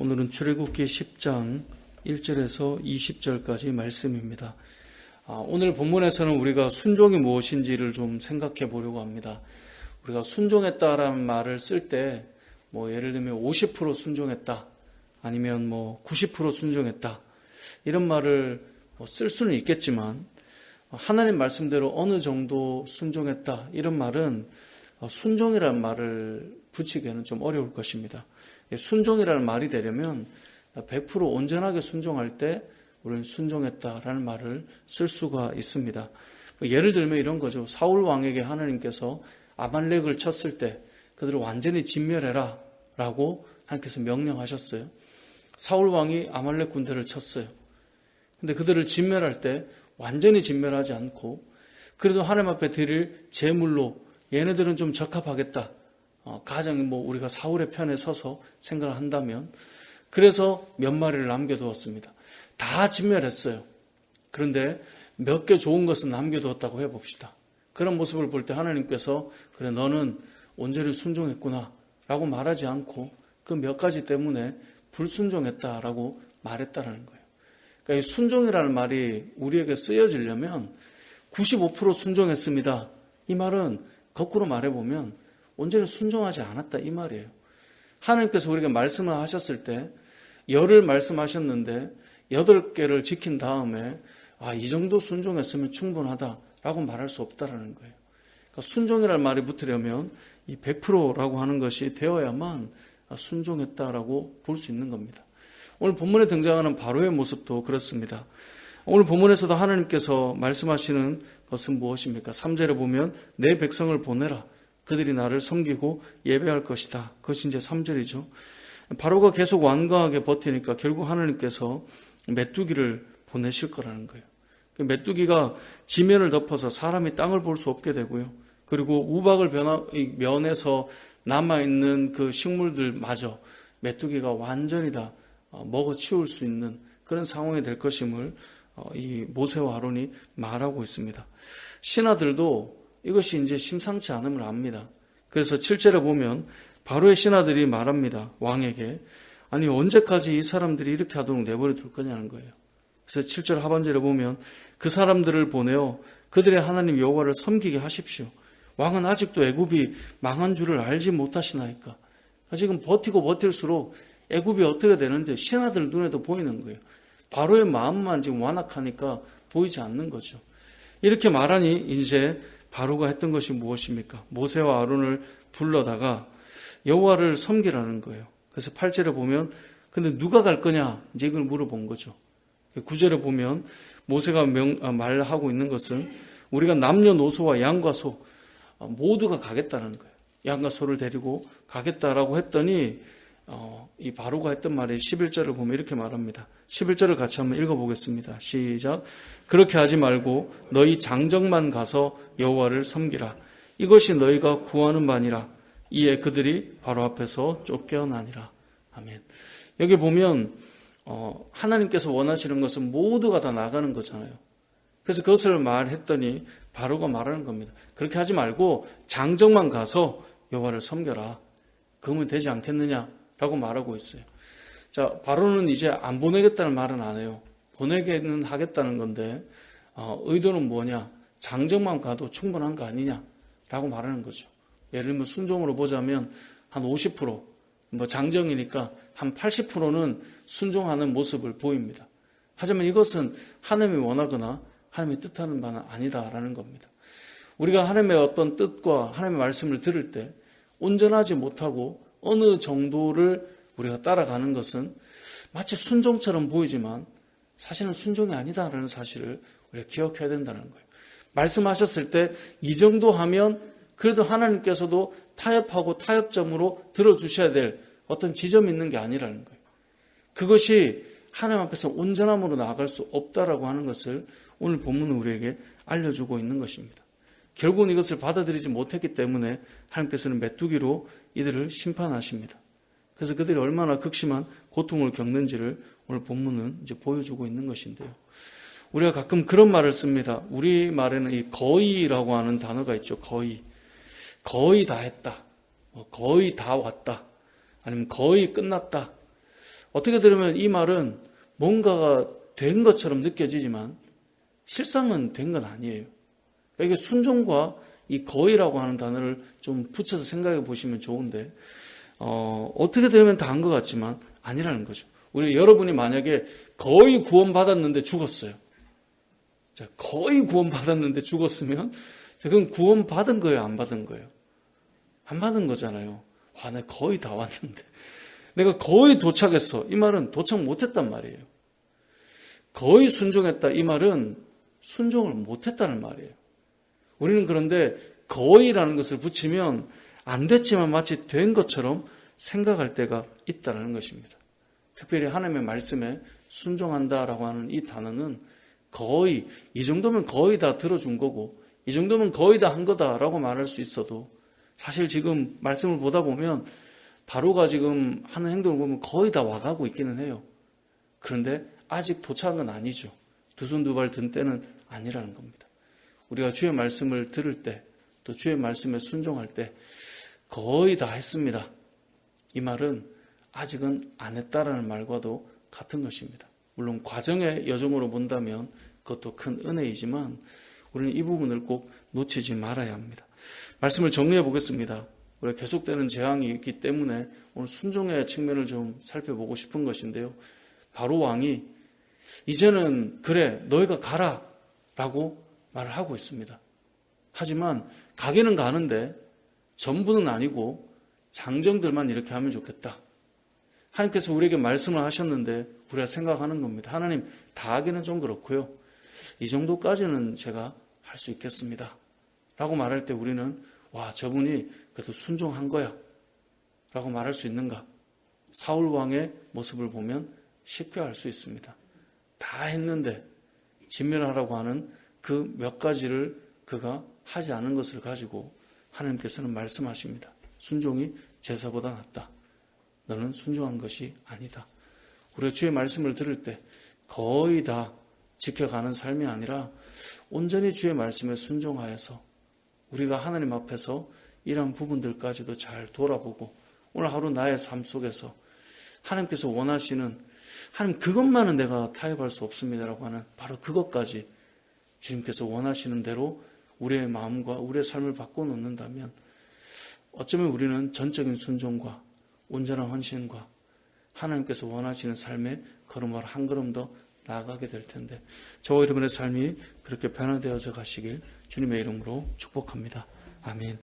오늘은 출애굽기 10장 1절에서 20절까지 말씀입니다. 오늘 본문에서는 우리가 순종이 무엇인지를 좀 생각해 보려고 합니다. 우리가 순종했다라는 말을 쓸 때 예를 들면 50% 순종했다, 아니면 90% 순종했다, 이런 말을 쓸 수는 있겠지만 하나님 말씀대로 어느 정도 순종했다, 이런 말은 순종이라는 말을 붙이기에는 좀 어려울 것입니다. 순종이라는 말이 되려면 100% 온전하게 순종할 때 우리는 순종했다라는 말을 쓸 수가 있습니다. 예를 들면 이런 거죠. 사울 왕에게 하나님께서 아말렉을 쳤을 때 그들을 완전히 진멸해라 라고 하나님께서 명령하셨어요. 사울 왕이 아말렉 군대를 쳤어요. 근데 그들을 진멸할 때 완전히 진멸하지 않고 그래도 하나님 앞에 드릴 제물로 얘네들은 좀 적합하겠다, 가장 우리가 사울의 편에 서서 생각을 한다면, 그래서 몇 마리를 남겨두었습니다. 다 진멸했어요. 그런데 몇 개 좋은 것은 남겨두었다고 해봅시다. 그런 모습을 볼 때 하나님께서 그래 너는 온전히 순종했구나 라고 말하지 않고 그 몇 가지 때문에 불순종했다라고 말했다라는 거예요. 그러니까 이 순종이라는 말이 우리에게 쓰여지려면 95% 순종했습니다, 이 말은 거꾸로 말해보면 온전히 순종하지 않았다, 이 말이에요. 하나님께서 우리에게 말씀을 하셨을 때 10을 말씀하셨는데 8개를 지킨 다음에 이 정도 순종했으면 충분하다라고 말할 수 없다라는 거예요. 그러니까 순종이라는 말이 붙으려면 이 100%라고 하는 것이 되어야만 순종했다라고 볼 수 있는 겁니다. 오늘 본문에 등장하는 바로의 모습도 그렇습니다. 오늘 본문에서도 하나님께서 말씀하시는 것은 무엇입니까? 3절에 보면 내 백성을 보내라, 그들이 나를 섬기고 예배할 것이다. 그것이 이제 3절이죠. 바로가 계속 완강하게 버티니까 결국 하나님께서 메뚜기를 보내실 거라는 거예요. 메뚜기가 지면을 덮어서 사람이 땅을 볼 수 없게 되고요. 그리고 우박을 면에서 남아있는 그 식물들마저 메뚜기가 완전히 다 먹어치울 수 있는 그런 상황이 될 것임을 이 모세와 아론이 말하고 있습니다. 신하들도 이것이 이제 심상치 않음을 압니다. 그래서 7절에 보면 바로의 신하들이 말합니다. 왕에게 아니 언제까지 이 사람들이 이렇게 하도록 내버려 둘 거냐는 거예요. 그래서 7절 하반절에 보면 그 사람들을 보내어 그들의 하나님 여호와를 섬기게 하십시오. 왕은 아직도 애굽이 망한 줄을 알지 못하시나이까. 지금 버티고 버틸수록 애굽이 어떻게 되는지 신하들 눈에도 보이는 거예요. 바로의 마음만 지금 완악하니까 보이지 않는 거죠. 이렇게 말하니 이제 바로가 했던 것이 무엇입니까? 모세와 아론을 불러다가 여호와를 섬기라는 거예요. 그래서 8절에 보면 근데 누가 갈 거냐 이제 이걸 물어본 거죠. 9절에 보면 모세가 말하고 있는 것은 우리가 남녀노소와 양과 소 모두가 가겠다는 거예요. 양과 소를 데리고 가겠다라고 했더니 이 바로가 했던 말이 11절을 보면 이렇게 말합니다. 11절을 같이 한번 읽어보겠습니다. 시작. 그렇게 하지 말고 너희 장정만 가서 여호와를 섬기라. 이것이 너희가 구하는 바니라. 이에 그들이 바로 앞에서 쫓겨나니라. 아멘. 여기 보면 하나님께서 원하시는 것은 모두가 다 나가는 거잖아요. 그래서 그것을 말했더니 바로가 말하는 겁니다. 그렇게 하지 말고 장정만 가서 여호와를 섬겨라. 그러면 되지 않겠느냐라고 말하고 있어요. 자, 바로는 이제 안 보내겠다는 말은 안 해요. 보내기는 하겠다는 건데 의도는 뭐냐? 장정만 가도 충분한 거 아니냐라고 말하는 거죠. 예를 들면 순종으로 보자면 한 50%, 장정이니까 한 80%는 순종하는 모습을 보입니다. 하지만 이것은 하나님이 원하거나 하나님이 뜻하는 바는 아니다라는 겁니다. 우리가 하나님의 어떤 뜻과 하나님의 말씀을 들을 때 온전하지 못하고 어느 정도를 우리가 따라가는 것은 마치 순종처럼 보이지만 사실은 순종이 아니다라는 사실을 우리가 기억해야 된다는 거예요. 말씀하셨을 때 이 정도 하면 그래도 하나님께서도 타협하고 타협점으로 들어주셔야 될 어떤 지점이 있는 게 아니라는 거예요. 그것이 하나님 앞에서 온전함으로 나아갈 수 없다라고 하는 것을 오늘 본문은 우리에게 알려주고 있는 것입니다. 결국은 이것을 받아들이지 못했기 때문에 하나님께서는 메뚜기로 이들을 심판하십니다. 그래서 그들이 얼마나 극심한 고통을 겪는지를 오늘 본문은 이제 보여주고 있는 것인데요. 우리가 가끔 그런 말을 씁니다. 우리 말에는 이 거의라고 하는 단어가 있죠. 거의 다 했다. 거의 다 왔다. 아니면 거의 끝났다. 어떻게 들으면 이 말은 뭔가가 된 것처럼 느껴지지만 실상은 된 건 아니에요. 그러니까 이게 순종과 이 거의라고 하는 단어를 좀 붙여서 생각해 보시면 좋은데 어떻게 들으면 다 한 것 같지만 아니라는 거죠. 우리 여러분이 만약에 거의 구원받았는데 죽었어요. 자, 거의 구원받았는데 죽었으면 그건 구원받은 거예요, 안 받은 거예요? 안 받은 거잖아요. 와, 내가 거의 다 왔는데. 내가 거의 도착했어. 이 말은 도착 못했단 말이에요. 거의 순종했다. 이 말은 순종을 못했다는 말이에요. 우리는 그런데 거의라는 것을 붙이면 안 됐지만 마치 된 것처럼 생각할 때가 있다는 것입니다. 특별히 하나님의 말씀에 순종한다라고 하는 이 단어는 거의, 이 정도면 거의 다 들어준 거고 이 정도면 거의 다 한 거다라고 말할 수 있어도 사실 지금 말씀을 보다 보면 바로가 지금 하는 행동을 보면 거의 다 와가고 있기는 해요. 그런데 아직 도착한 건 아니죠. 두 손 두 발 든 때는 아니라는 겁니다. 우리가 주의 말씀을 들을 때, 또 주의 말씀에 순종할 때 거의 다 했습니다. 이 말은 아직은 안 했다라는 말과도 같은 것입니다. 물론 과정의 여정으로 본다면 그것도 큰 은혜이지만 우리는 이 부분을 꼭 놓치지 말아야 합니다. 말씀을 정리해 보겠습니다. 우리가 계속되는 재앙이 있기 때문에 오늘 순종의 측면을 좀 살펴보고 싶은 것인데요. 바로 왕이 이제는 그래 너희가 가라 라고 말을 하고 있습니다. 하지만 가기는 가는데 전부는 아니고 장정들만 이렇게 하면 좋겠다. 하나님께서 우리에게 말씀을 하셨는데 우리가 생각하는 겁니다. 하나님 다 하기는 좀 그렇고요. 이 정도까지는 제가 할 수 있겠습니다. 라고 말할 때 우리는 와 저분이 그래도 순종한 거야 라고 말할 수 있는가? 사울 왕의 모습을 보면 쉽게 알 수 있습니다. 다 했는데 진멸하라고 하는 그 몇 가지를 그가 하지 않은 것을 가지고 하나님께서는 말씀하십니다. 순종이 제사보다 낫다. 너는 순종한 것이 아니다. 우리가 주의 말씀을 들을 때 거의 다 지켜가는 삶이 아니라 온전히 주의 말씀에 순종하여서 우리가 하나님 앞에서 이런 부분들까지도 잘 돌아보고 오늘 하루 나의 삶 속에서 하나님께서 원하시는 하나님 그것만은 내가 타협할 수 없습니다라고 하는 바로 그것까지 주님께서 원하시는 대로 우리의 마음과 우리의 삶을 바꿔놓는다면 어쩌면 우리는 전적인 순종과 온전한 헌신과 하나님께서 원하시는 삶의 걸음을 한 걸음 더 나아가게 될 텐데 저와 여러분의 삶이 그렇게 변화되어져 가시길 주님의 이름으로 축복합니다. 아멘.